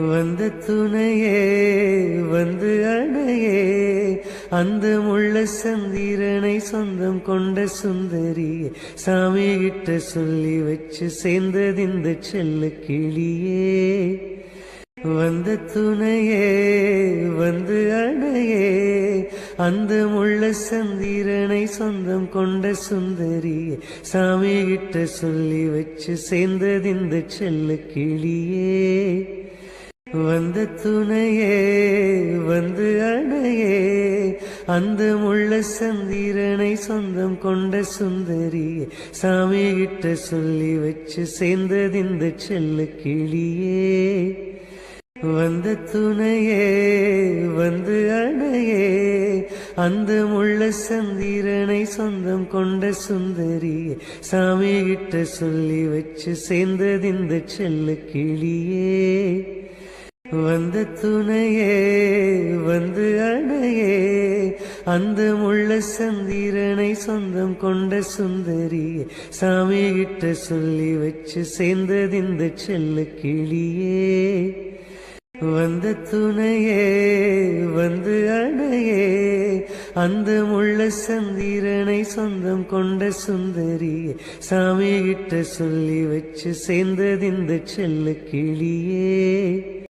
வந்த துணையே வந்து அணையே அந்த முள்ள சந்திரனை சொந்தம் கொண்ட சுந்தரியே சாமி கிட்ட சொல்லி வச்சு சேர்ந்தது இந்த செல்ல கிளியே. வந்த துணையே வந்து அணையே அந்த முள்ள சந்திரனை சொந்தம் கொண்ட சுந்தரியே சாமி கிட்ட சொல்லி வச்சு சேர்ந்தது இந்த செல்ல கிளியே. வந்த துணையே வந்து அணையே அந்த முள்ள சந்திரனை சொந்தம் கொண்ட சுந்தரியே சாமி கிட்ட சொல்லி வச்சு சேர்ந்தது இந்த செல்ல கிளியே. வந்த துணையே வந்து அணையே அந்த முள்ள சந்திரனை சொந்தம் கொண்ட சுந்தரியே சாமி கிட்ட சொல்லி வச்சு சேர்ந்தது இந்த செல்ல கிளியே. வந்த துணையே வந்து அணையே அந்த முள்ள சந்திரனை சொந்தம் கொண்ட சுந்தரியே சாமி கிட்ட சொல்லி வச்சு சேர்ந்தது இந்த செல்ல கிளியே. வந்த துணையே வந்து அணையே அந்த முள்ள சந்திரனை சொந்தம் கொண்ட சுந்தரியே சாமி கிட்ட சொல்லி வச்சு சேர்ந்தது இந்த செல்ல கிளியே.